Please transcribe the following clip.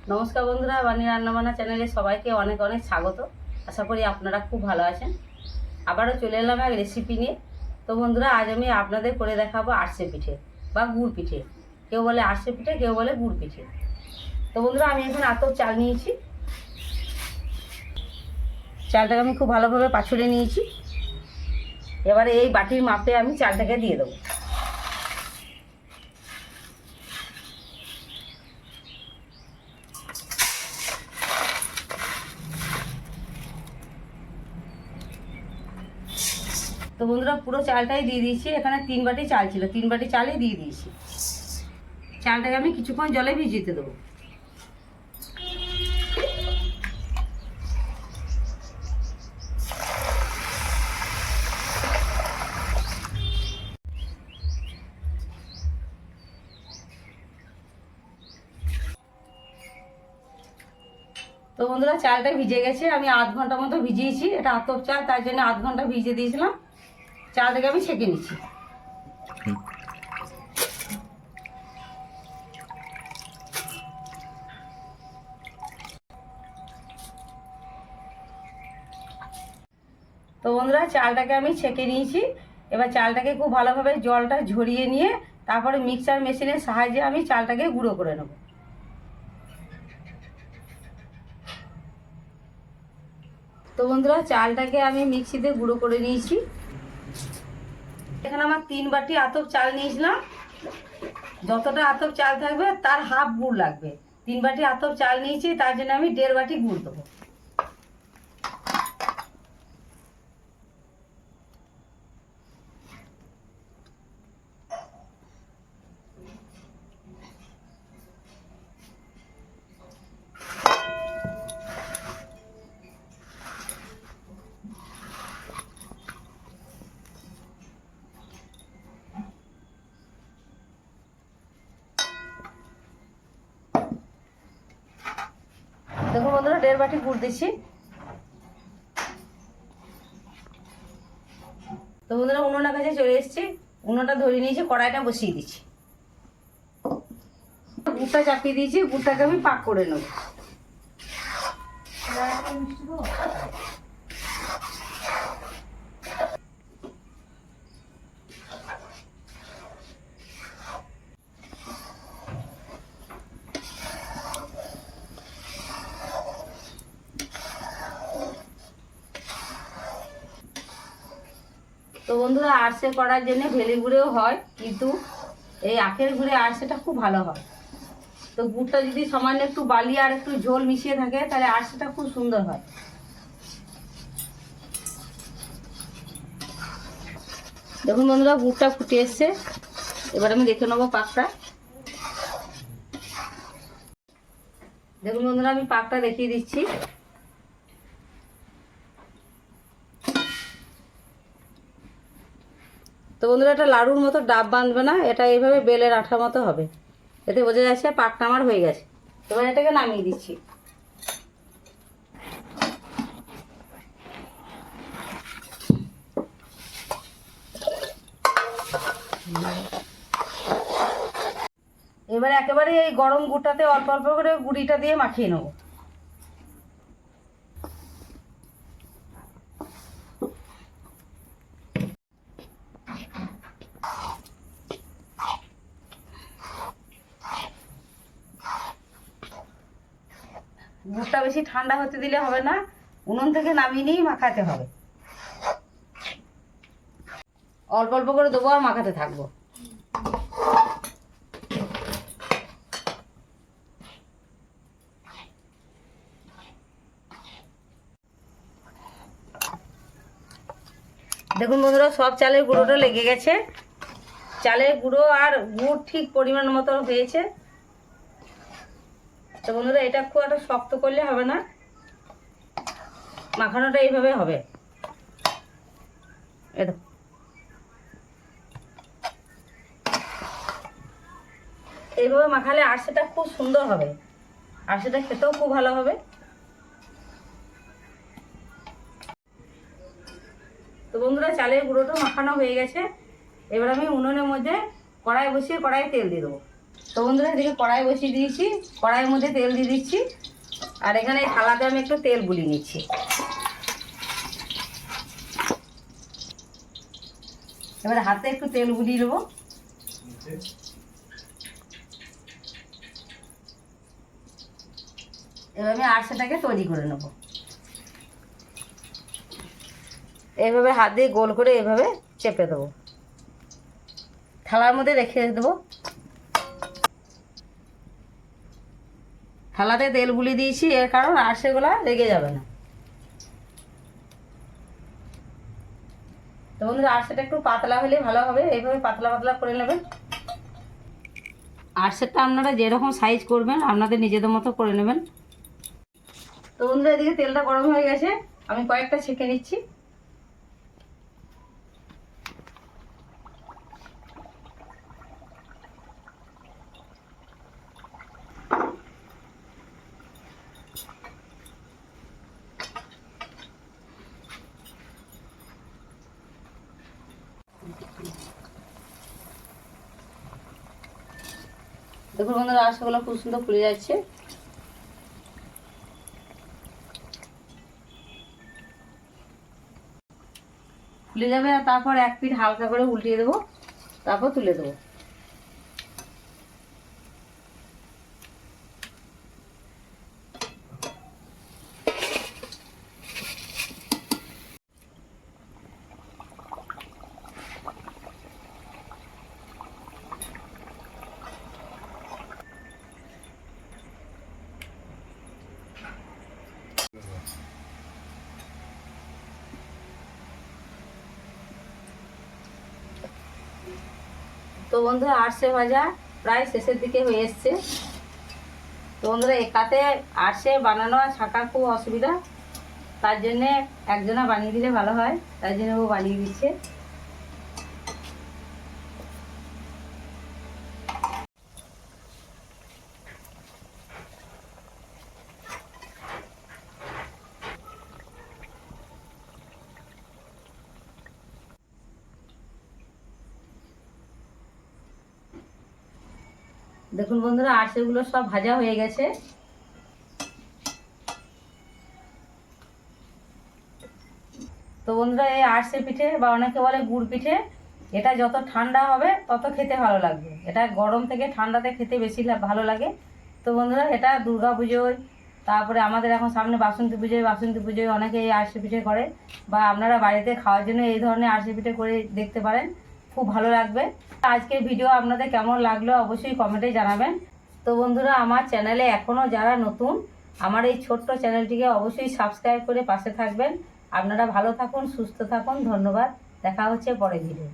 নমস্কার বন্ধুরা, বানি রান্নাবান্না চ্যানেলে সবাইকে অনেক অনেক স্বাগত। আশা করি আপনারা খুব ভালো আছেন। আবারও চলে এলাম এক রেসিপি নিয়ে। তো বন্ধুরা, আজ আমি আপনাদের করে দেখাবো আরসে পিঠে বা গুড় পিঠে। কেউ বলে আরসে পিঠে, কেউ বলে গুড় পিঠে। তো বন্ধুরা, আমি এখন আতপ চাল নিয়েছি। চালটাকে আমি খুব ভালোভাবে পাছড়ে নিয়েছি। এবারে এই বাটির মাপে আমি চালটাকে দিয়ে দেবো। তো বন্ধুরা, পুরো চালটাই দিয়ে দিয়েছি। এখানে 3 বাটি চাল ছিল, 3 বাটি চালই দিয়ে দিয়েছি। চালটাকে আমি কিছুক্ষণ জলে ভিজিয়ে দেবো। তো বন্ধুরা, চালটা ভিজে গেছে। আমি আধ ঘন্টা মতো ভিজিয়েছি। এটা আতপ চাল, তার জন্য আধ ঘন্টা ভিজিয়ে দিয়েছিলাম। চালটাকে আমি ছেঁকে নিচ্ছি। তো বন্ধুরা, চালটাকে আমি ছেঁকে নিয়েছি। এবার চালটাকে খুব ভালোভাবে জলটা ঝরিয়ে নিয়ে তারপরে মিক্সচার মেশিনের সাহায্যে আমি চালটাকে গুঁড়ো করে নেব। তো বন্ধুরা, চালটাকে আমি মিক্সিতে গুঁড়ো করে নিয়েছি। এখানে আমার 3 বাটি আতপ চাল নিয়েছিলাম। যতটা আতপ চাল থাকবে তার হাফ গুড় লাগবে। 3 বাটি আতপ চাল নিয়েছি, তার জন্য আমি 1.5 বাটি গুড় দেবো। দেখুন বন্ধুরা, 1.5 বাটি গুড় দিচ্ছি। তো বন্ধুরা, উনুনের কাছে চলে এসেছি। উনুনটা ধরিয়ে নিয়েছি, কড়াইটা বসিয়ে দিচ্ছি। গুড়টা চাপিয়ে দিয়েছি, গুড়টাকে আমি পাক করে নেব। তো বন্ধুরা, আরসে করার জন্য ভেলি গুঁড়েও হয়, কিন্তু এই আখের গুঁড়ে আরসেটা খুব ভালো হয়। তো গুড়টা যদি সামান্য একটু বালি আর একটু ঝোল মিশিয়ে থাকে, তাহলে আরসেটা খুব সুন্দর হয়। দেখুন বন্ধুরা, গুড়টা ফুটে এসছে। এবার আমি দেখে নেবো পাকটা। দেখুন বন্ধুরা, আমি পাকটা দেখিয়ে দিচ্ছি। তো বন্ধুরা, এটা লাড়ুর মতো ডাব বাঁধবে না, এটা এইভাবে বেলের আঠার মতো হবে। এতে বোঝা যাচ্ছে পাকটা আমার হয়ে গেছে। এবার এটাকে নামিয়ে দিচ্ছি। এবার একেবারে এই গরম গুড়টাতে অল্প অল্প করে গুঁড়িটা দিয়ে মাখিয়ে নেব। গুড়টা বেশি ঠান্ডা হতে দিলে হবে না, উনুন থেকে নামিয়ে নিয়েই মাখাতে হবে। অল্প অল্প করে দেবো আর মাখাতে থাকবো। দেখুন বন্ধুরা, সব চালের গুঁড়োটা লেগে গেছে। চালের গুঁড়ো আর গুড় ঠিক পরিমাণ মতো হয়েছে। তো বন্ধুরা, এটা খুব একটা শক্ত করলে হবে না, মাখানোটা এইভাবে হবে। এইভাবে মাখালে আরসেটা খুব সুন্দর হবে, আরসেটা খেতেও খুব ভালো হবে। তো বন্ধুরা, চালের গুঁড়োটা মাখানো হয়ে গেছে। এবার আমি উনুনের মধ্যে কড়াই বসিয়ে কড়াইয়ে তেল দিয়ে দেবো। তো বন্ধুরা এদিকে কড়াই বসিয়ে দিয়েছি, কড়াইয়ের মধ্যে তেল দিয়ে দিচ্ছি, আর এখানে এই থালাতে আমি একটু তেল গুলিয়ে নিচ্ছি। এবারে হাতে একটু তেল গুলিয়ে নেবো। এবার আমি আরসাটাকে তৈরি করে নেব। এইভাবে হাত দিয়ে গোল করে এভাবে চেপে দেবো, থালার মধ্যে রেখে দেবো। থালাতে তেল গুলিয়ে দিয়েছি, এর কারণ আরসেগুলো লেগে যাবে না। তো বন্ধুরা আরসেটা একটু পাতলা হলে ভালো হবে, এইভাবে পাতলা পাতলা করে নেবেন। আরসেটা আপনারা যেরকম সাইজ করবেন আপনাদের নিজেদের মতো করে নেবেন। তো বন্ধুরা এদিকে তেলটা গরম হয়ে গেছে, আমি কয়েকটা ছেঁকে নিচ্ছি। দেখুন বন্ধুরা আরসাগুলো খুব সুন্দর ফুলে যাচ্ছে। ফুলে যাবে, আর তারপর এক পিঠ হালকা করে উল্টিয়ে দেবো, তারপর তুলে দেবো। তো বন্ধুরা আরসে ভাজা প্রায় শেষের দিকে হয়ে এসছে। তো বন্ধুরা একাতে আরসে বানানো আর ছাকা খুব অসুবিধা, তার জন্যে একজনা বানিয়ে দিলে ভালো হয়, তাই জন্য ও বানিয়ে দিচ্ছে। দেখুন বন্ধুরা আরসেগুলো সব ভাজা হয়ে গেছে। তো বন্ধুরা এই আরসে পিঠে বা অনেকে বলে গুড় পিঠে, এটা যত ঠান্ডা হবে তত খেতে ভালো লাগবে। এটা গরম থেকে ঠান্ডাতে খেতে বেশি ভালো লাগে। তো বন্ধুরা এটা দুর্গা পুজোয়, তারপরে আমাদের এখন সামনে বাসন্তী পুজোয় অনেকে এই আরসে পিঠে করে, বা আপনারা বাড়িতে খাওয়ার জন্য এই ধরনের আরসে পিঠে করে দেখতে পারেন, খুব ভালো লাগবে। আজকের ভিডিও আপনাদের কেমন লাগলো অবশ্যই কমেন্টে জানাবেন। তো বন্ধুরা আমার চ্যানেলে এখনও যারা নতুন, আমার এই ছোট্ট চ্যানেলটিকে অবশ্যই সাবস্ক্রাইব করে পাশে থাকবেন। আপনারা ভালো থাকুন, সুস্থ থাকুন, ধন্যবাদ। দেখা হচ্ছে পরের ভিডিও।